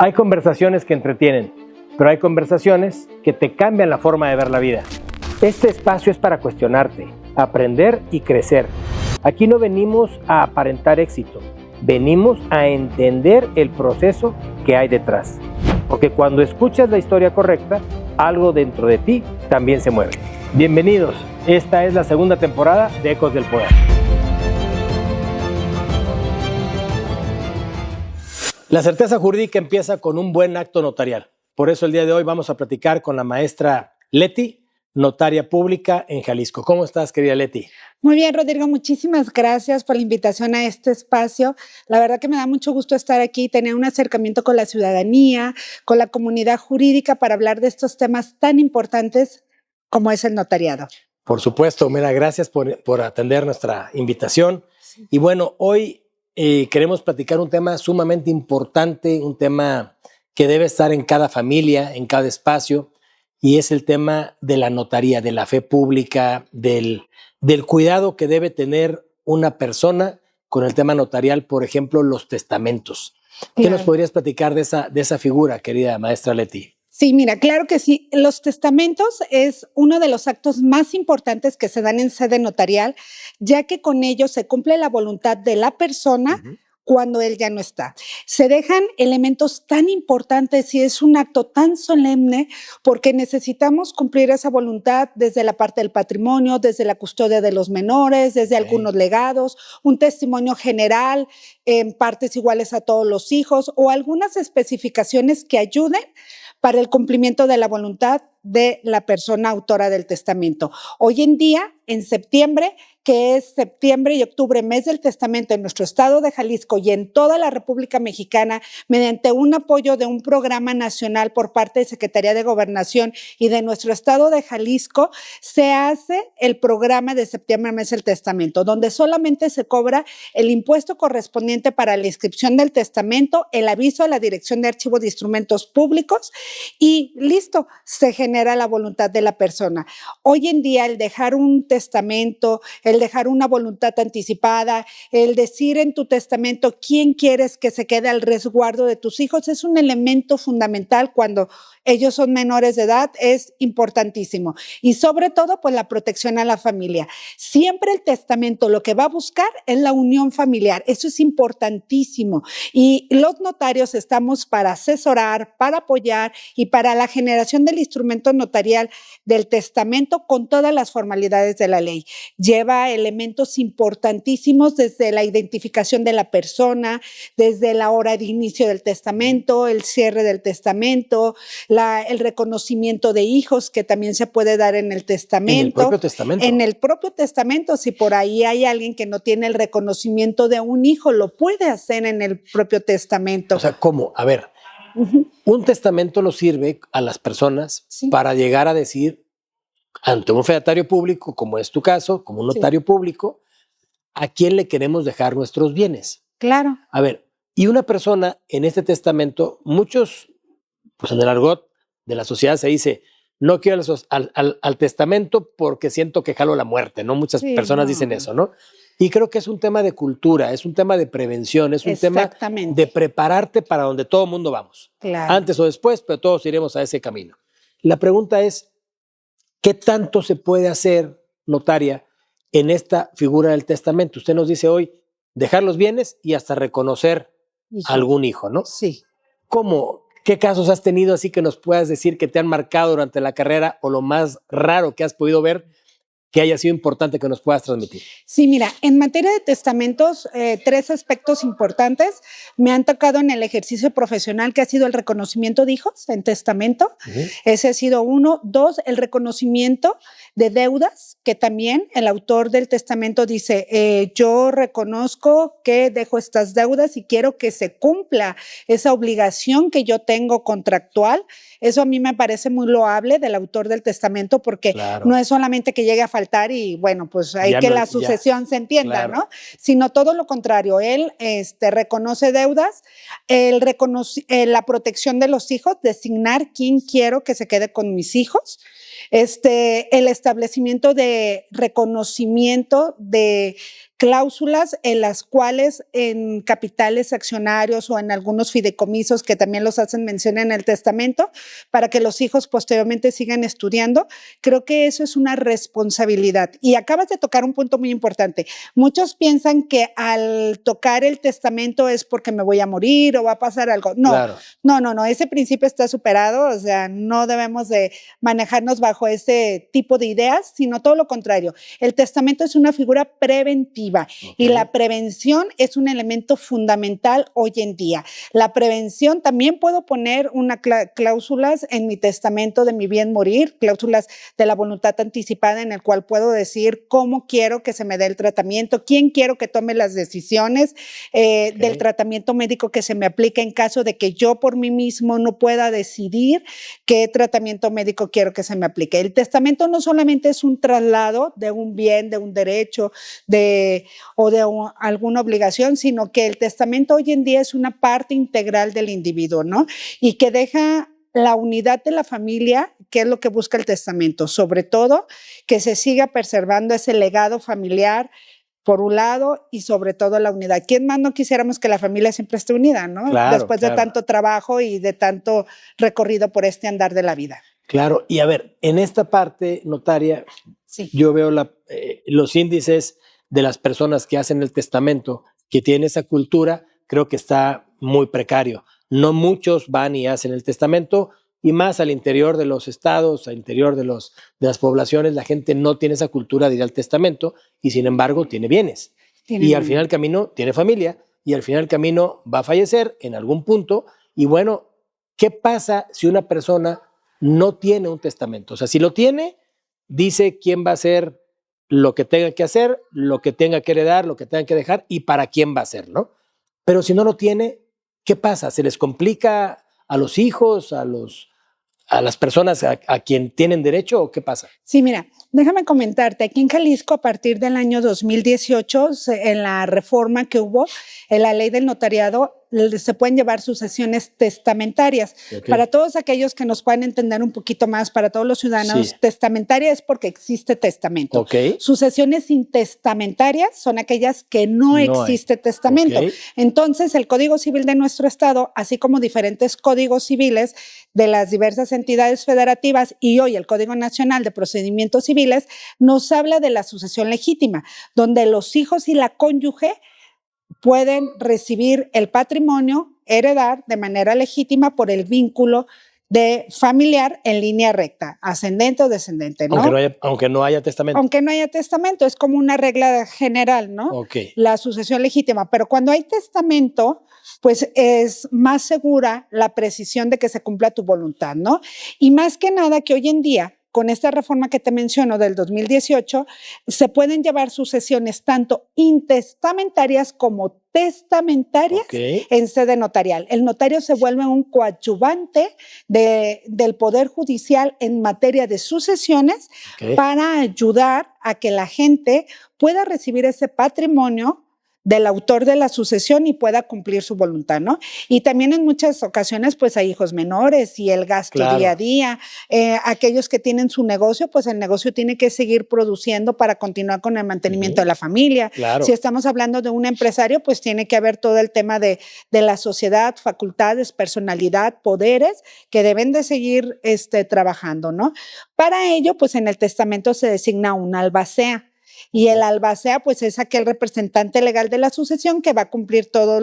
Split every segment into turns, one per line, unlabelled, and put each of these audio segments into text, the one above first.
Hay conversaciones que entretienen, pero hay conversaciones que te cambian la forma de ver la vida. Este espacio es para cuestionarte, aprender y crecer. Aquí no venimos a aparentar éxito, venimos a entender el proceso que hay detrás. Porque cuando escuchas la historia correcta, algo dentro de ti también se mueve. Bienvenidos, esta es la segunda temporada de Ecos del Poder. La certeza jurídica empieza con un buen acto notarial. Por eso el día de hoy vamos a platicar con la maestra Leti, notaria pública en Jalisco. ¿Cómo estás, querida Leti?
Muy bien, Rodrigo, muchísimas gracias por la invitación a este espacio. La verdad que me da mucho gusto estar aquí, tener un acercamiento con la ciudadanía, con la comunidad jurídica para hablar de estos temas tan importantes como es el notariado.
Por supuesto, mira, gracias por atender nuestra invitación. Sí. Y bueno, hoy queremos platicar un tema sumamente importante, un tema que debe estar en cada familia, en cada espacio, y es el tema de la notaría, de la fe pública, del cuidado que debe tener una persona con el tema notarial, por ejemplo, los testamentos. Claro. ¿Qué nos podrías platicar de esa figura, querida maestra Leti?
Sí, mira, claro que sí. Los testamentos es uno de los actos más importantes que se dan en sede notarial, ya que con ellos se cumple la voluntad de la persona cuando él ya no está. Se dejan elementos tan importantes y es un acto tan solemne porque necesitamos cumplir esa voluntad desde la parte del patrimonio, desde la custodia de los menores, desde algunos legados, un testimonio general en partes iguales a todos los hijos o algunas especificaciones que ayuden para el cumplimiento de la voluntad de la persona autora del testamento. Hoy en día, en septiembre, que es septiembre y octubre, mes del testamento en nuestro estado de Jalisco y en toda la República Mexicana, mediante un apoyo de un programa nacional por parte de Secretaría de Gobernación y de nuestro estado de Jalisco, se hace el programa de septiembre, mes del testamento, donde solamente se cobra el impuesto correspondiente para la inscripción del testamento, el aviso a la Dirección de Archivo de Instrumentos Públicos y listo, se genera la voluntad de la persona. Hoy en día, el dejar un testamento, el dejar una voluntad anticipada, el decir en tu testamento quién quieres que se quede al resguardo de tus hijos, es un elemento fundamental cuando ellos son menores de edad, es importantísimo. Y sobre todo, pues la protección a la familia. Siempre el testamento lo que va a buscar es la unión familiar, eso es importantísimo. Y los notarios estamos para asesorar, para apoyar y para la generación del instrumento notarial del testamento con todas las formalidades de la ley. Lleva elementos importantísimos desde la identificación de la persona, desde la hora de inicio del testamento, el cierre del testamento, el reconocimiento de hijos que también se puede dar en el testamento.
¿En el propio testamento?
En el propio testamento, si por ahí hay alguien que no tiene el reconocimiento de un hijo, lo puede hacer en el propio testamento.
O sea, ¿cómo? A ver, un testamento nos sirve a las personas para llegar a decir ante un fedatario público, como es tu caso, como un notario público, ¿a quién le queremos dejar nuestros bienes?
Claro.
A ver, y una persona en este testamento, muchos, pues en el argot de la sociedad se dice, no quiero al testamento porque siento que jalo la muerte, ¿no? Muchas personas dicen eso, ¿no? Y creo que es un tema de cultura, es un tema de prevención, es un tema de prepararte para donde todo el mundo vamos.
Claro.
Antes o después, pero todos iremos a ese camino. La pregunta es, ¿qué tanto se puede hacer, notaria, en esta figura del testamento? Usted nos dice hoy, dejar los bienes y hasta reconocer a algún hijo, ¿no?
Sí.
¿Cómo? ¿Qué casos has tenido así que nos puedas decir que te han marcado durante la carrera o lo más raro que has podido ver que haya sido importante que nos puedas transmitir?
Sí, mira, en materia de testamentos, tres aspectos importantes me han tocado en el ejercicio profesional, que ha sido el reconocimiento de hijos en testamento. Ese ha sido uno. Dos, el reconocimiento de deudas, que también el autor del testamento dice, yo reconozco que dejo estas deudas y quiero que se cumpla esa obligación que yo tengo contractual. Eso a mí me parece muy loable del autor del testamento porque no es solamente que llegue a faltar y bueno, pues hay que la sucesión se entienda, ¿no? Sino todo lo contrario, él reconoce deudas, la protección de los hijos, designar quién quiero que se quede con mis hijos, el establecimiento de reconocimiento de cláusulas en las cuales en capitales accionarios o en algunos fideicomisos que también los hacen mención en el testamento para que los hijos posteriormente sigan estudiando. Creo que eso es una responsabilidad. Y acabas de tocar un punto muy importante. Muchos piensan que al tocar el testamento es porque me voy a morir o va a pasar algo. No,
Claro.
no, ese principio está superado, o sea, no debemos de manejarnos bajo ese tipo de ideas, sino todo lo contrario. El testamento es una figura preventiva. Y la prevención es un elemento fundamental hoy en día. La prevención, también puedo poner una cláusulas en mi testamento de mi bien morir, cláusulas de la voluntad anticipada en el cual puedo decir cómo quiero que se me dé el tratamiento, quién quiero que tome las decisiones del tratamiento médico que se me aplique en caso de que yo por mí mismo no pueda decidir qué tratamiento médico quiero que se me aplique. El testamento no solamente es un traslado de un bien, de un derecho, o de alguna obligación, sino que el testamento hoy en día es una parte integral del individuo, ¿no? Y que deja la unidad de la familia, que es lo que busca el testamento, sobre todo que se siga preservando ese legado familiar, por un lado, y sobre todo la unidad. ¿Quién más no quisiéramos que la familia siempre esté unida, ¿no?
Claro,
después de tanto trabajo y de tanto recorrido por este andar de la vida.
Claro, y a ver, en esta parte, notaria,
sí.
Yo veo los índices de las personas que hacen el testamento, que tienen esa cultura, creo que está muy precario. No muchos van y hacen el testamento, y más al interior de los estados, al interior de las poblaciones, la gente no tiene esa cultura de ir al testamento y sin embargo tiene bienes. Y al final del camino tiene familia y al final del camino va a fallecer en algún punto. Y bueno, ¿qué pasa si una persona no tiene un testamento? O sea, si lo tiene, dice quién va a hacer lo que tenga que hacer, lo que tenga que heredar, lo que tenga que dejar y para quién va a ser, ¿no? Pero si no lo tiene, ¿qué pasa? ¿Se les complica a los hijos, a las personas a quien tienen derecho o qué pasa?
Sí, mira, déjame comentarte, aquí en Jalisco a partir del año 2018, en la reforma que hubo en la ley del notariado, se pueden llevar sucesiones testamentarias. Para todos aquellos que nos puedan entender un poquito más, para todos los ciudadanos, testamentaria es porque existe testamento. Sucesiones intestamentarias son aquellas que no existe testamento. Entonces, el Código Civil de nuestro estado, así como diferentes códigos civiles de las diversas entidades federativas y hoy el Código Nacional de Procedimientos Civiles, nos habla de la sucesión legítima, donde los hijos y la cónyuge pueden recibir el patrimonio, heredar de manera legítima por el vínculo de familiar en línea recta, ascendente o descendente, ¿no?
Aunque no haya testamento.
Aunque no haya testamento, es como una regla general, ¿no? La sucesión legítima. Pero cuando hay testamento, pues es más segura la precisión de que se cumpla tu voluntad, ¿no? Y más que nada que hoy en día, con esta reforma que te menciono del 2018, se pueden llevar sucesiones tanto intestamentarias como testamentarias en sede notarial. El notario se vuelve un coadyuvante del Poder Judicial en materia de sucesiones para ayudar a que la gente pueda recibir ese patrimonio del autor de la sucesión y pueda cumplir su voluntad, ¿no? Y también en muchas ocasiones, pues hay hijos menores y el gasto día a día, aquellos que tienen su negocio, pues el negocio tiene que seguir produciendo para continuar con el mantenimiento de la familia. Si estamos hablando de un empresario, pues tiene que haber todo el tema de la sociedad, facultades, personalidad, poderes que deben de seguir trabajando, ¿no? Para ello, pues en el testamento se designa un albacea. Y el albacea, pues, es aquel representante legal de la sucesión que va a cumplir todos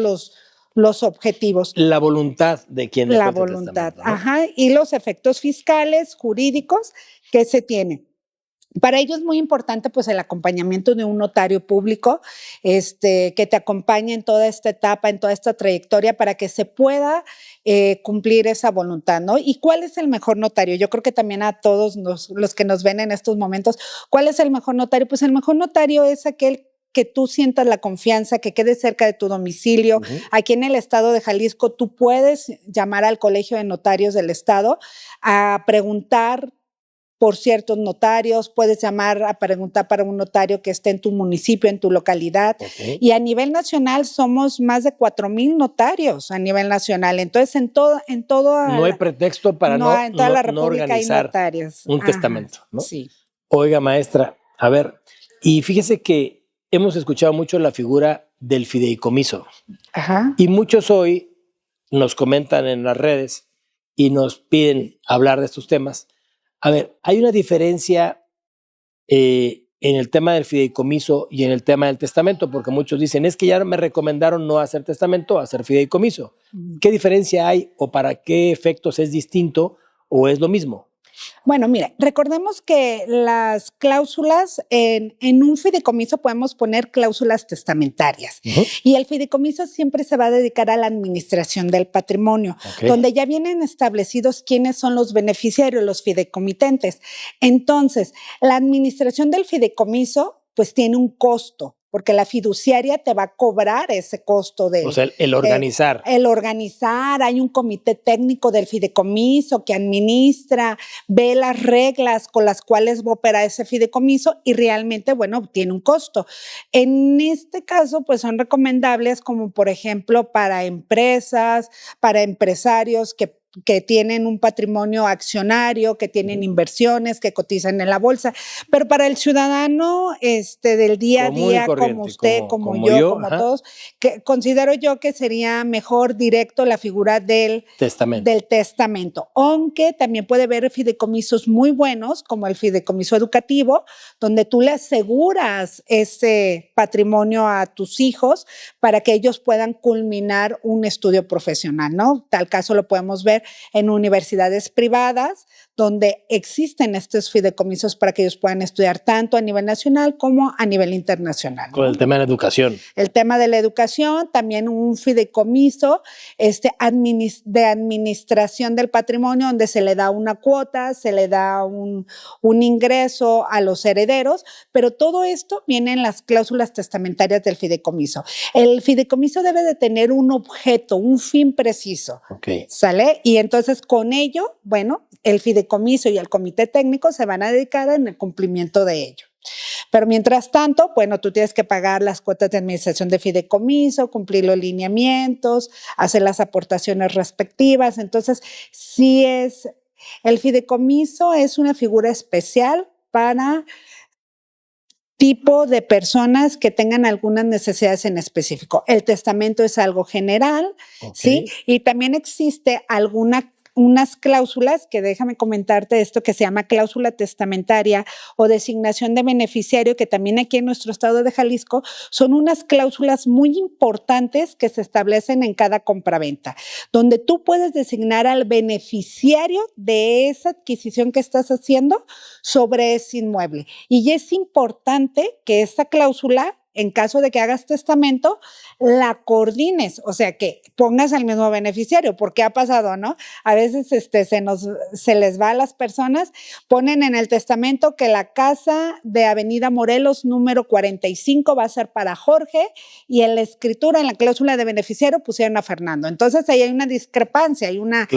los objetivos.
La voluntad de quien
la voluntad, ¿no? Y los efectos fiscales, jurídicos que se tienen. Para ello es muy importante pues el acompañamiento de un notario público que te acompañe en toda esta etapa, en toda esta trayectoria para que se pueda cumplir esa voluntad, ¿no? ¿Y cuál es el mejor notario? Yo creo que también a todos los que nos ven en estos momentos, ¿cuál es el mejor notario? Pues el mejor notario es aquel que tú sientas la confianza, que quede cerca de tu domicilio. Aquí en el estado de Jalisco tú puedes llamar al Colegio de Notarios del Estado a preguntar por ciertos notarios, puedes llamar a preguntar para un notario que esté en tu municipio, en tu localidad. Y a nivel nacional somos más de 4,000 notarios a nivel nacional. Entonces, en todo
no hay pretexto para
en toda la
no
República
organizar
hay notarios.
un testamento, ¿no?
Sí.
Oiga, maestra, a ver, y fíjese que hemos escuchado mucho la figura del fideicomiso.
Ajá.
Y muchos hoy nos comentan en las redes y nos piden hablar de estos temas. A ver, hay una diferencia en el tema del fideicomiso y en el tema del testamento, porque muchos dicen, es que ya me recomendaron no hacer testamento, hacer fideicomiso. ¿Qué diferencia hay o para qué efectos es distinto o es lo mismo?
Bueno, mira, recordemos que las cláusulas en un fideicomiso podemos poner cláusulas testamentarias y el fideicomiso siempre se va a dedicar a la administración del patrimonio, donde ya vienen establecidos quiénes son los beneficiarios, los fideicomitentes. Entonces, la administración del fideicomiso pues tiene un costo, porque la fiduciaria te va a cobrar ese costo de...
O sea, el organizar.
El organizar, hay un comité técnico del fideicomiso que administra, ve las reglas con las cuales va a operar ese fideicomiso y realmente, bueno, tiene un costo. En este caso, pues son recomendables como, por ejemplo, para empresas, para empresarios que tienen un patrimonio accionario, que tienen inversiones, que cotizan en la bolsa, pero para el ciudadano del día a día, como usted, como yo, como todos, que considero yo que sería mejor directo la figura del testamento, aunque también puede haber fideicomisos muy buenos, como el fideicomiso educativo, donde tú le aseguras ese patrimonio a tus hijos para que ellos puedan culminar un estudio profesional, ¿no? Tal caso lo podemos ver en universidades privadas, donde existen estos fideicomisos para que ellos puedan estudiar tanto a nivel nacional como a nivel internacional, ¿no?
Con el tema de la educación.
El tema de la educación, también un fideicomiso de administración del patrimonio, donde se le da una cuota, se le da un ingreso a los herederos, pero todo esto viene en las cláusulas testamentarias del fideicomiso. El fideicomiso debe de tener un objeto, un fin preciso, ¿sale? Y entonces con ello, bueno, el fideicomiso y el comité técnico se van a dedicar en el cumplimiento de ello. Pero mientras tanto, bueno, tú tienes que pagar las cuotas de administración de fideicomiso, cumplir los lineamientos, hacer las aportaciones respectivas. Entonces, el fideicomiso es una figura especial para tipo de personas que tengan algunas necesidades en específico. El testamento es algo general, ¿sí? Y también existe unas cláusulas, que déjame comentarte esto, que se llama cláusula testamentaria o designación de beneficiario, que también aquí en nuestro estado de Jalisco son unas cláusulas muy importantes que se establecen en cada compraventa, donde tú puedes designar al beneficiario de esa adquisición que estás haciendo sobre ese inmueble. Y es importante que esta cláusula, en caso de que hagas testamento, la coordines, o sea, que pongas al mismo beneficiario, porque ha pasado, ¿no? A veces se les va a las personas, ponen en el testamento que la casa de Avenida Morelos número 45 va a ser para Jorge y en la escritura, en la cláusula de beneficiario pusieron a Fernando. Entonces ahí hay una discrepancia, hay una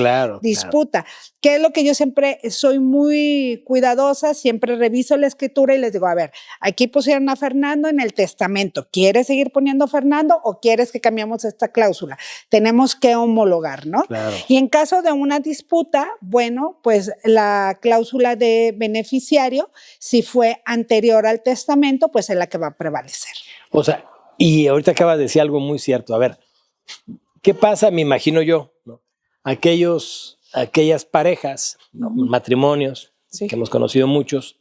disputa. Que es lo que yo siempre soy muy cuidadosa, siempre reviso la escritura y les digo, a ver, aquí pusieron a Fernando en el testamento. ¿Quieres seguir poniendo Fernando o quieres que cambiemos esta cláusula? Tenemos que homologar, ¿no?
Claro.
Y en caso de una disputa, bueno, pues la cláusula de beneficiario, si fue anterior al testamento, pues es la que va a prevalecer.
O sea, y ahorita acabas de decir algo muy cierto. A ver, ¿qué pasa? Me imagino yo, ¿no? Aquellas parejas, ¿no? Matrimonios, que hemos conocido muchos,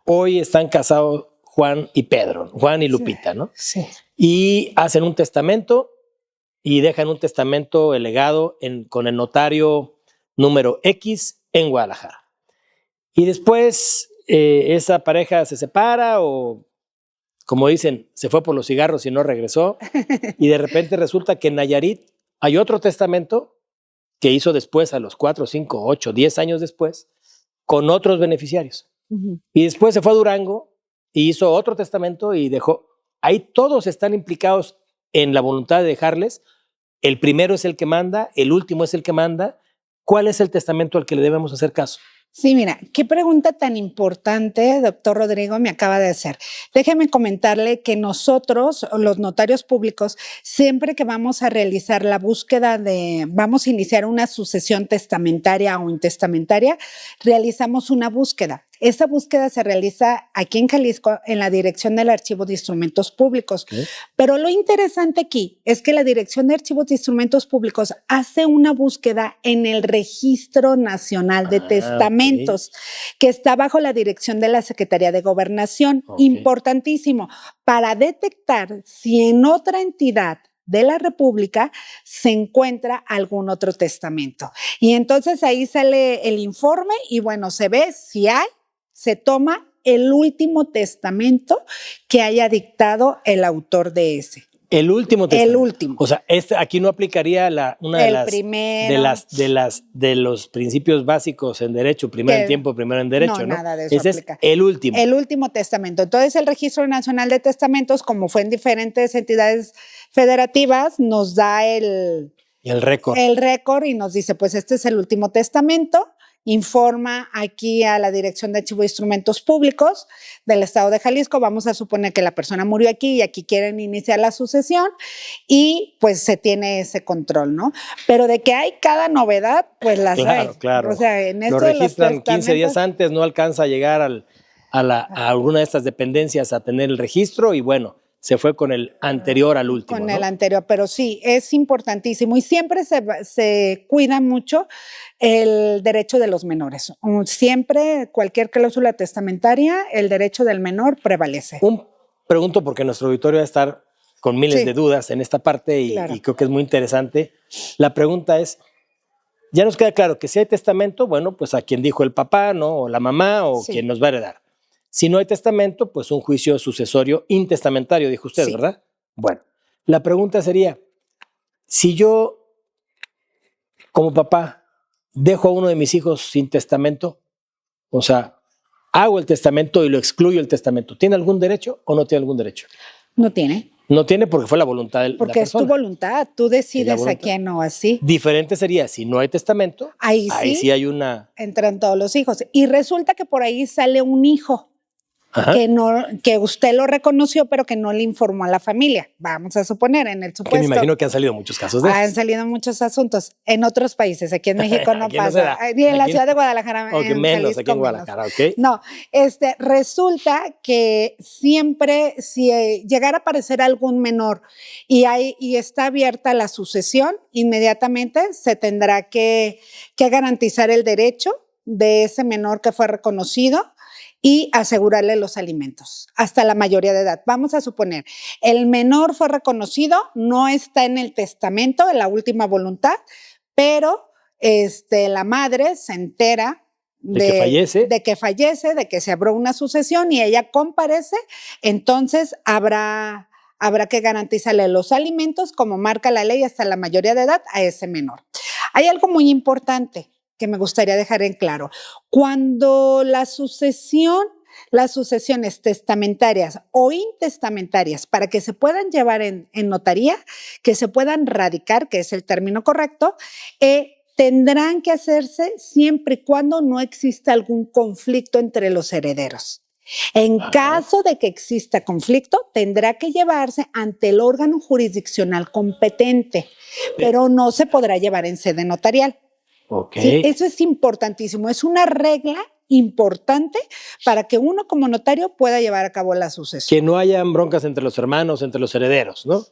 hoy están casados Juan y Pedro, Juan y Lupita, ¿no?
Sí.
Y hacen un testamento y dejan un testamento, el legado, con el notario número X en Guadalajara. Y después esa pareja se separa o, como dicen, se fue por los cigarros y no regresó. Y de repente resulta que en Nayarit hay otro testamento que hizo después, a los 4, 5, 8, 10 años después, con otros beneficiarios. Y después se fue a Durango y hizo otro testamento y dejó. Ahí todos están implicados en la voluntad de dejarles. El primero es el que manda, el último es el que manda. ¿Cuál es el testamento al que le debemos hacer caso?
Sí, mira, qué pregunta tan importante, doctor Rodrigo, me acaba de hacer. Déjeme comentarle que nosotros, los notarios públicos, siempre que vamos a realizar la búsqueda vamos a iniciar una sucesión testamentaria o intestamentaria, realizamos una búsqueda. Esa búsqueda se realiza aquí en Jalisco en la Dirección del Archivo de Instrumentos Públicos.
Okay.
Pero lo interesante aquí es que la Dirección de Archivos de Instrumentos Públicos hace una búsqueda en el Registro Nacional de Testamentos, que está bajo la dirección de la Secretaría de Gobernación. Importantísimo, para detectar si en otra entidad de la República se encuentra algún otro testamento. Y entonces ahí sale el informe y bueno, se ve si hay, se toma el último testamento que haya dictado el autor de ese.
El último testamento.
El último.
O sea, aquí no aplicaría una de los principios básicos en derecho, primero en tiempo, primero en derecho, ¿no?
Nada de eso
Ese
aplica.
Es el último.
El último testamento. Entonces, el Registro Nacional de Testamentos, como fue en diferentes entidades federativas, nos da el
récord.
El récord y nos dice, pues este es el último testamento. Informa aquí a la Dirección de Archivo de Instrumentos Públicos del Estado de Jalisco. Vamos a suponer que la persona murió aquí y aquí quieren iniciar la sucesión y pues se tiene ese control, ¿no? Pero de que hay cada novedad, pues las hay.
Claro.
O sea, en esto
lo registran
de
15 días antes, no alcanza a llegar a alguna de estas dependencias a tener el registro y bueno, se fue con el anterior al último.
Con
¿no?
el anterior, pero sí, es importantísimo y siempre se cuida mucho el derecho de los menores. Siempre, cualquier cláusula testamentaria, el derecho del menor prevalece.
Pregunto porque nuestro auditorio va a estar con miles de dudas en esta parte y creo que es muy interesante. La pregunta es, ya nos queda claro que si hay testamento, bueno, pues a quien dijo el papá, ¿no? O la mamá o quien nos va a heredar. Si no hay testamento, pues un juicio sucesorio intestamentario, dijo usted, ¿verdad? Bueno, la pregunta sería, si yo, como papá, dejo a uno de mis hijos sin testamento, o sea, hago el testamento y lo excluyo el testamento, ¿tiene algún derecho o no tiene algún derecho?
No tiene.
No tiene porque fue la voluntad de la persona.
Porque es tu voluntad, tú decides a quién o así.
Diferente sería si no hay testamento, ahí sí hay una...
Entran todos los hijos. Y resulta que por ahí sale un hijo. Que usted lo reconoció, pero que no le informó a la familia. Vamos a suponer, en el supuesto.
Que me imagino que han salido muchos casos de eso.
Han salido muchos asuntos. En otros países, aquí en México no pasa. Ni en la ciudad de Guadalajara.
Menos
Jalisco,
aquí en Guadalajara, ¿ok?
No, resulta que siempre, si llegara a aparecer algún menor y está abierta la sucesión, inmediatamente se tendrá que garantizar el derecho de ese menor que fue reconocido y asegurarle los alimentos hasta la mayoría de edad. Vamos a suponer, el menor fue reconocido, no está en el testamento, en la última voluntad, pero la madre se entera de que fallece, de que se abrió una sucesión y ella comparece, entonces habrá que garantizarle los alimentos, como marca la ley, hasta la mayoría de edad a ese menor. Hay algo muy importante que me gustaría dejar en claro. Cuando las sucesiones testamentarias o intestamentarias, para que se puedan llevar en notaría, que se puedan radicar, que es el término correcto, tendrán que hacerse siempre y cuando no exista algún conflicto entre los herederos. En caso de que exista conflicto, tendrá que llevarse ante el órgano jurisdiccional competente, pero no se podrá llevar en sede notarial. Sí, eso es importantísimo, es una regla importante para que uno como notario pueda llevar a cabo la sucesión.
Que no hayan broncas entre los hermanos, entre los herederos, ¿no?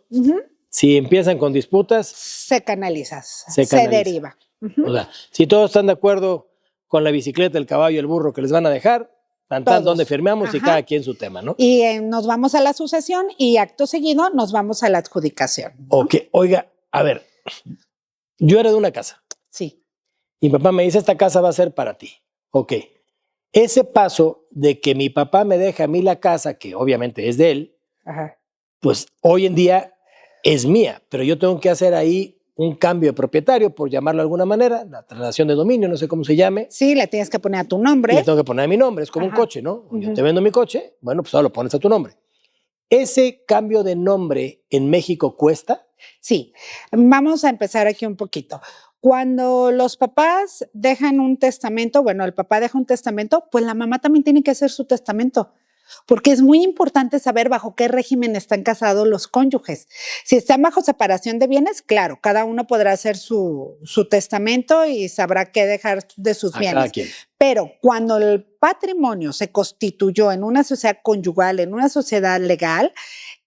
Si empiezan con disputas...
Se canaliza. Se deriva.
O sea, si todos están de acuerdo con la bicicleta, el caballo, el burro que les van a dejar, donde firmamos y cada quien su tema, ¿no?
Y nos vamos a la sucesión y acto seguido nos vamos a la adjudicación, ¿no?
Ok, oiga, a ver, yo heredé una casa.
Sí.
Y mi papá me dice, esta casa va a ser para ti. Ok. Ese paso de que mi papá me deja a mí la casa, que obviamente es de él, pues hoy en día es mía, pero yo tengo que hacer ahí un cambio de propietario, por llamarlo de alguna manera, la traslación de dominio, no sé cómo se llame.
Sí, le tienes que poner a tu nombre.
Le tengo que poner a mi nombre, es como un coche, ¿no? Yo te vendo mi coche, bueno, pues ahora lo pones a tu nombre. ¿Ese cambio de nombre en México cuesta?
Sí, vamos a empezar aquí un poquito. Cuando los papás dejan un testamento, bueno, el papá deja un testamento, pues la mamá también tiene que hacer su testamento. porque es muy importante saber bajo qué régimen están casados los cónyuges. Si están bajo separación de bienes, claro, cada uno podrá hacer su testamento y sabrá qué dejar de sus bienes.
Cada quien.
Pero cuando el patrimonio se constituyó en una sociedad conyugal, en una sociedad legal,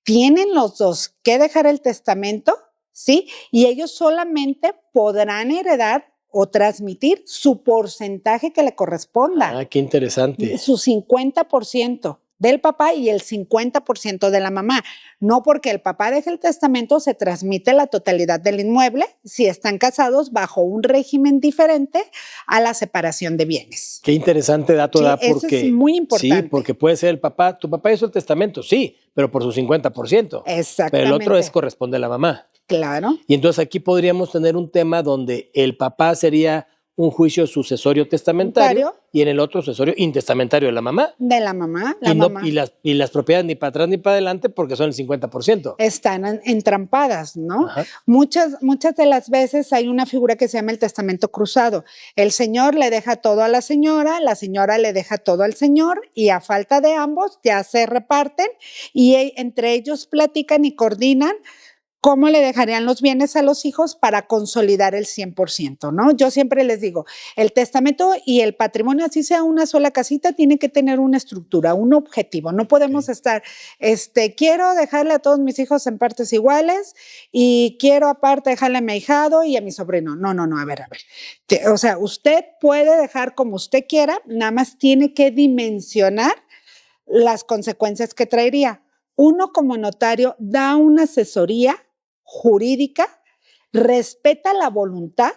tienen los dos que dejar el testamento, ¿sí? Y ellos solamente podrán heredar o transmitir su porcentaje que le corresponda.
Ah, qué interesante.
Su 50% del papá y el 50% de la mamá. No porque el papá deje el testamento se transmite la totalidad del inmueble si están casados bajo un régimen diferente a la separación de bienes.
Qué interesante dato
Sí,
da
eso
porque...
es muy importante.
Sí, porque puede ser el papá, tu papá hizo el testamento, sí, pero por su 50%.
Exactamente.
Pero el otro corresponde a la mamá.
Claro.
Y entonces aquí podríamos tener un tema donde el papá sería un juicio sucesorio testamentario y en el otro sucesorio intestamentario de la mamá.
De la mamá.
Y las propiedades ni para atrás ni para adelante porque son el 50%.
Están entrampadas, ¿no?
Ajá.
Muchas de las veces hay una figura que se llama el testamento cruzado. El señor le deja todo a la señora le deja todo al señor y a falta de ambos ya se reparten y entre ellos platican y coordinan cómo le dejarían los bienes a los hijos para consolidar el 100%, ¿no? Yo siempre les digo, el testamento y el patrimonio, así sea una sola casita, tiene que tener una estructura, un objetivo. No podemos estar, quiero dejarle a todos mis hijos en partes iguales y quiero aparte dejarle a mi ahijado y a mi sobrino. No, a ver. O sea, usted puede dejar como usted quiera, nada más tiene que dimensionar las consecuencias que traería. Uno como notario da una asesoría jurídica, respeta la voluntad,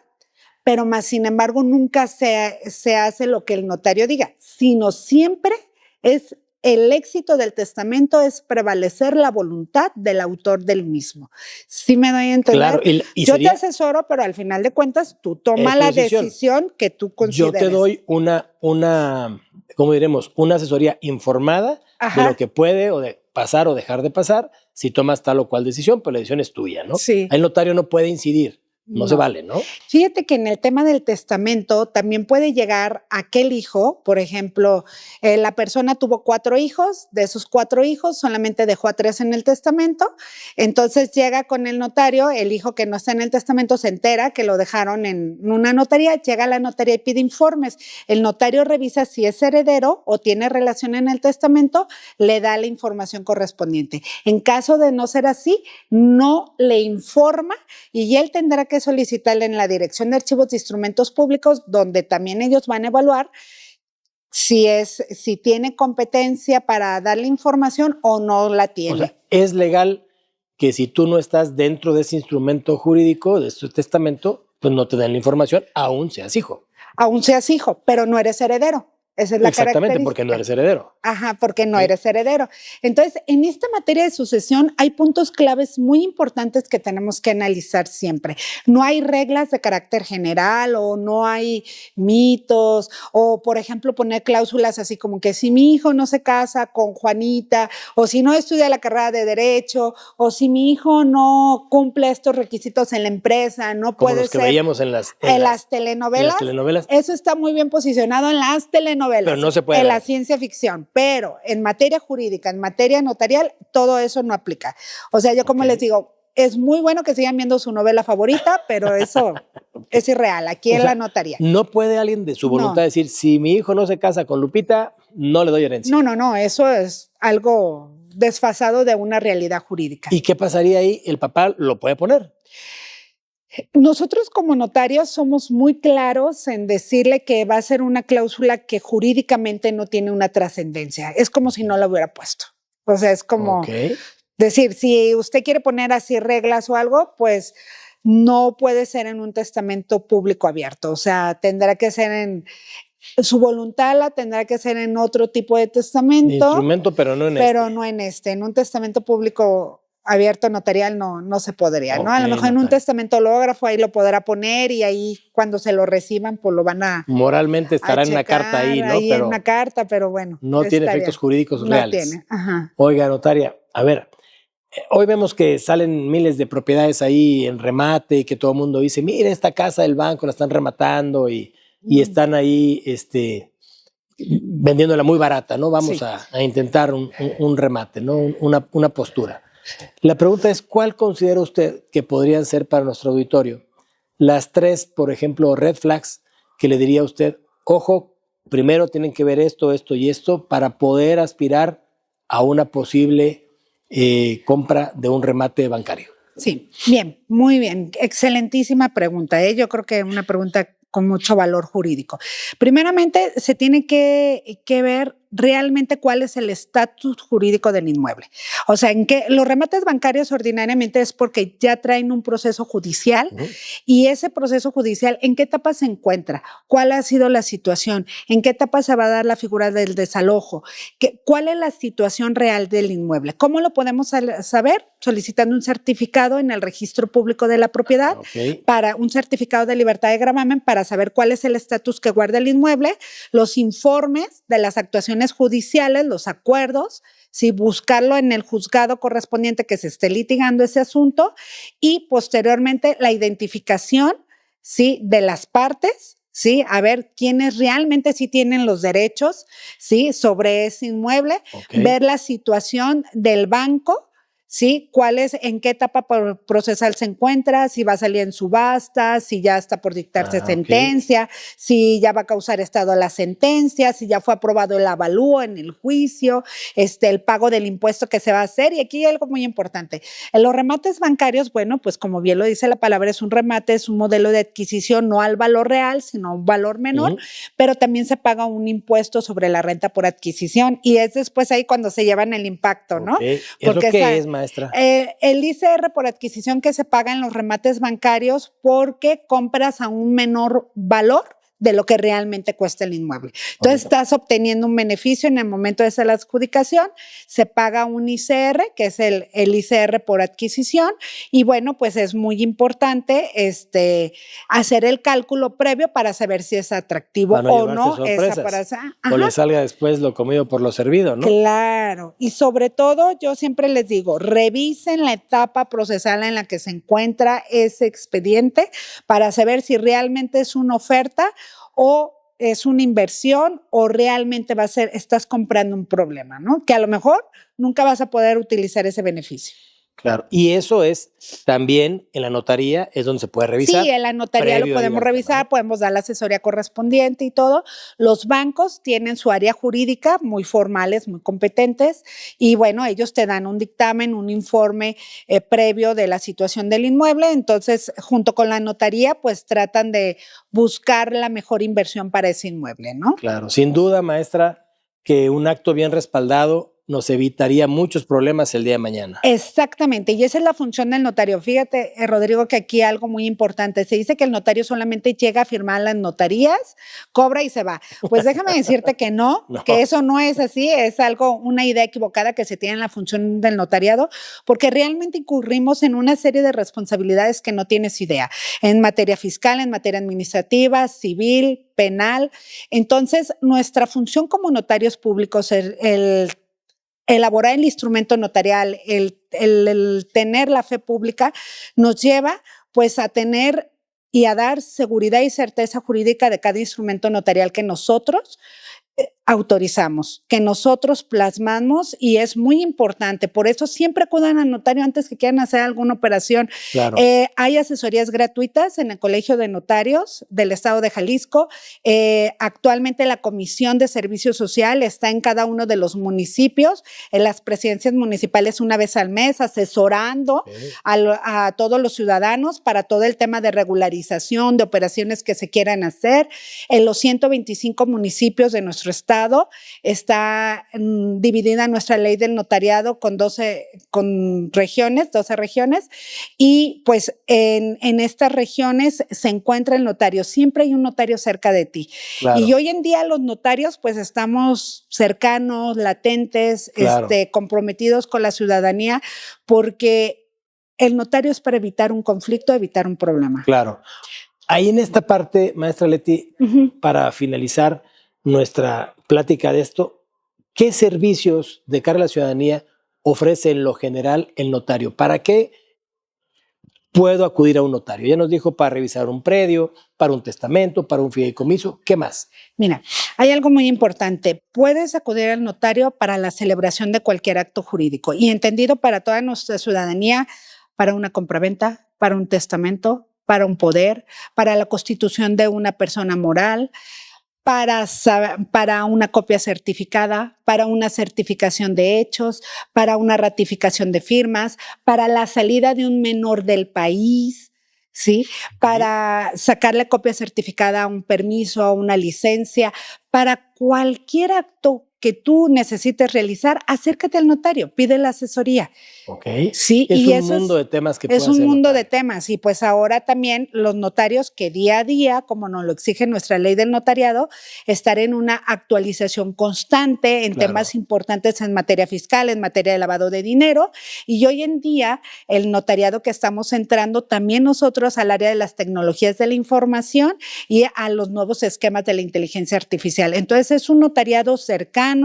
pero más sin embargo nunca se hace lo que el notario diga, sino siempre es el éxito del testamento es prevalecer la voluntad del autor del mismo. ¿Sí me doy a entender?
Claro,
yo te asesoro, pero al final de cuentas tú tomas la decisión que tú consideres.
Yo te doy una ¿cómo diremos? Una asesoría informada de lo que puede o de pasar o dejar de pasar si tomas tal o cual decisión, pero la decisión es tuya, ¿no?
Sí.
El notario no puede incidir. No se vale, ¿no?
Fíjate que en el tema del testamento también puede llegar aquel hijo, por ejemplo, la persona tuvo 4 hijos, de esos 4 hijos solamente dejó a 3 en el testamento, entonces llega con el notario, el hijo que no está en el testamento se entera que lo dejaron en una notaría, llega a la notaría y pide informes, el notario revisa si es heredero o tiene relación en el testamento, le da la información correspondiente. En caso de no ser así, no le informa y él tendrá que solicitarle en la Dirección de Archivos de Instrumentos Públicos, donde también ellos van a evaluar si tiene competencia para darle información o no la tiene.
O sea, es legal que si tú no estás dentro de ese instrumento jurídico, de ese testamento, pues no te den la información, aún seas hijo.
Aún seas hijo, pero no eres heredero. Esa es la
Exactamente, porque no eres heredero.
Ajá, porque no eres heredero. Entonces, en esta materia de sucesión hay puntos claves muy importantes que tenemos que analizar siempre. No hay reglas de carácter general o no hay mitos o, por ejemplo, poner cláusulas así como que si mi hijo no se casa con Juanita o si no estudia la carrera de Derecho o si mi hijo no cumple estos requisitos en la empresa, no puede ser. Como los
que veíamos en las
telenovelas.
En las telenovelas.
Eso está muy bien posicionado en las telenovelas.
Pero no se puede.
En la ciencia ficción, pero en materia jurídica, en materia notarial, todo eso no aplica. O sea, yo como les digo, es muy bueno que sigan viendo su novela favorita, pero eso es irreal, aquí en la notaría.
No puede alguien de su voluntad decir, si mi hijo no se casa con Lupita, no le doy herencia.
No, eso es algo desfasado de una realidad jurídica.
¿Y qué pasaría ahí? ¿El papá lo puede poner?
Nosotros como notarios somos muy claros en decirle que va a ser una cláusula que jurídicamente no tiene una trascendencia. Es como si no la hubiera puesto. O sea, es como decir, si usted quiere poner así reglas o algo, pues no puede ser en un testamento público abierto. O sea, tendrá que ser en su voluntad, la tendrá que ser en otro tipo de testamento.
Instrumento, pero no en este.
Pero no en este. En un testamento público abierto notarial no se podría, ¿no? A lo mejor en un testamento hológrafo ahí lo podrá poner y ahí cuando se lo reciban pues lo van a
moralmente estará en una carta ahí, ¿no?
Ahí en una carta, pero bueno.
No tiene efectos jurídicos reales.
No tiene, ajá.
Oiga, notaria, a ver, hoy vemos que salen miles de propiedades ahí en remate y que todo el mundo dice, mira esta casa del banco la están rematando y están ahí, vendiéndola muy barata, ¿no? Vamos
Sí.
a intentar un remate, ¿no? Una postura. La pregunta es, ¿cuál considera usted que podrían ser para nuestro auditorio las 3, por ejemplo, red flags que le diría a usted, ojo, primero tienen que ver esto, esto y esto para poder aspirar a una posible compra de un remate bancario?
Sí, bien, muy bien. Excelentísima pregunta, ¿eh? Yo creo que una pregunta con mucho valor jurídico. Primeramente, se tiene que ver realmente cuál es el estatus jurídico del inmueble. O sea, en que los remates bancarios ordinariamente es porque ya traen un proceso judicial y ese proceso judicial, ¿en qué etapa se encuentra? ¿Cuál ha sido la situación? ¿En qué etapa se va a dar la figura del desalojo? ¿Cuál es la situación real del inmueble? ¿Cómo lo podemos saber? Solicitando un certificado en el registro público de la propiedad, para un certificado de libertad de gravamen para saber cuál es el estatus que guarda el inmueble, los informes de las actuaciones judiciales, los acuerdos, ¿sí? Buscarlo en el juzgado correspondiente que se esté litigando ese asunto y posteriormente la identificación, ¿sí? De las partes, ¿sí? A ver quiénes realmente sí tienen los derechos, ¿sí? Sobre ese inmueble, ver la situación del banco, ¿sí? ¿Cuál es, en qué etapa procesal se encuentra? Si va a salir en subasta, si ya está por dictarse sentencia, si ya va a causar estado la sentencia, si ya fue aprobado el avalúo en el juicio, el pago del impuesto que se va a hacer. Y aquí hay algo muy importante. En los remates bancarios, bueno, pues como bien lo dice la palabra, es un remate, es un modelo de adquisición no al valor real, sino a un valor menor, pero también se paga un impuesto sobre la renta por adquisición y es después ahí cuando se llevan el impacto, ¿no?
Porque ¿qué es, maestra?
El ICR por adquisición que se paga en los remates bancarios porque compras a un menor valor de lo que realmente cuesta el inmueble. Entonces estás obteniendo un beneficio en el momento de hacer la adjudicación, se paga un ICR, que es el ICR por adquisición, y bueno, pues es muy importante hacer el cálculo previo para saber si es atractivo o no esa para
o le salga después lo comido por lo servido, ¿no?
Claro, y sobre todo yo siempre les digo, revisen la etapa procesal en la que se encuentra ese expediente para saber si realmente es una oferta o es una inversión o realmente va a ser, estás comprando un problema, ¿no? Que a lo mejor nunca vas a poder utilizar ese beneficio.
Claro, y eso es también en la notaría, es donde se puede revisar.
Sí, en la notaría lo podemos revisar, podemos dar la asesoría correspondiente y todo. Los bancos tienen su área jurídica, muy formales, muy competentes, y bueno, ellos te dan un dictamen, un informe previo de la situación del inmueble, entonces junto con la notaría pues tratan de buscar la mejor inversión para ese inmueble, ¿no?
Claro, sin duda, maestra, que un acto bien respaldado nos evitaría muchos problemas el día de mañana.
Exactamente, y esa es la función del notario. Fíjate, Rodrigo, que aquí algo muy importante. Se dice que el notario solamente llega a firmar las notarías, cobra y se va. Pues déjame decirte que no, que eso no es así, es una idea equivocada que se tiene en la función del notariado, porque realmente incurrimos en una serie de responsabilidades que no tienes idea, en materia fiscal, en materia administrativa, civil, penal. Entonces, nuestra función como notarios públicos, elaborar el instrumento notarial, el tener la fe pública, nos lleva pues a tener y a dar seguridad y certeza jurídica de cada instrumento notarial que nosotros autorizamos, que nosotros plasmamos y es muy importante. Por eso siempre acudan al notario antes que quieran hacer alguna operación.
Claro.
Hay asesorías gratuitas en el Colegio de Notarios del Estado de Jalisco. Actualmente la Comisión de Servicio Social está en cada uno de los municipios, en las presidencias municipales una vez al mes, asesorando a todos los ciudadanos para todo el tema de regularización, de operaciones que se quieran hacer. En los 125 municipios de nuestro estado está dividida nuestra ley del notariado con 12 regiones, y pues en estas regiones se encuentra el notario, siempre hay un notario cerca de ti. Claro. Y hoy en día los notarios pues estamos cercanos, latentes, claro, comprometidos con la ciudadanía, porque el notario es para evitar un conflicto, evitar un problema.
Claro. Ahí en esta parte, maestra Leti, para finalizar nuestra plática de esto, ¿qué servicios de cara a la ciudadanía ofrece en lo general el notario? ¿Para qué puedo acudir a un notario? Ya nos dijo para revisar un predio, para un testamento, para un fideicomiso. ¿Qué más?
Mira, hay algo muy importante. Puedes acudir al notario para la celebración de cualquier acto jurídico y entendido para toda nuestra ciudadanía, para una compraventa, para un testamento, para un poder, para la constitución de una persona moral, para una copia certificada, para una certificación de hechos, para una ratificación de firmas, para la salida de un menor del país, ¿sí? Para sacarle copia certificada a un permiso, a una licencia, para cualquier acto que tú necesites realizar, acércate al notario, pide la asesoría.
Ok.
Sí,
es
y
un mundo de temas que puede
es un
hacer
mundo
notario.
de temas. Y pues ahora también los notarios que día a día, como nos lo exige nuestra ley del notariado, estar en una actualización constante en
Claro.
temas importantes en materia fiscal, en materia de lavado de dinero. Y hoy en día, el notariado que estamos entrando también nosotros al área de las tecnologías de la información y a los nuevos esquemas de la inteligencia artificial. Entonces es un notariado cercano,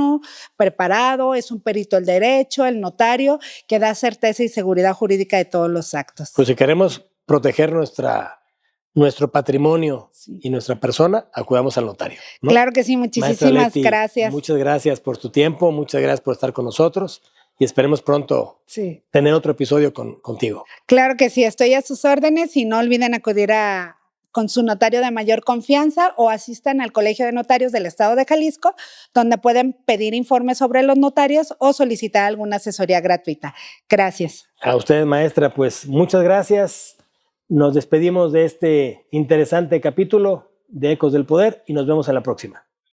preparado, es un perito del derecho, el notario, que da certeza y seguridad jurídica de todos los actos.
Pues si queremos proteger nuestro patrimonio y nuestra persona, acudamos al notario, ¿no?
Claro que sí,
Maestra
muchísimas
Leti,
gracias.
muchas gracias por tu tiempo, muchas gracias por estar con nosotros y esperemos pronto
Sí.
tener otro episodio contigo.
Claro que sí, estoy a sus órdenes y no olviden acudir con su notario de mayor confianza o asistan al Colegio de Notarios del Estado de Jalisco, donde pueden pedir informes sobre los notarios o solicitar alguna asesoría gratuita. Gracias.
A ustedes, maestra, pues muchas gracias. Nos despedimos de este interesante capítulo de Ecos del Poder y nos vemos en la próxima.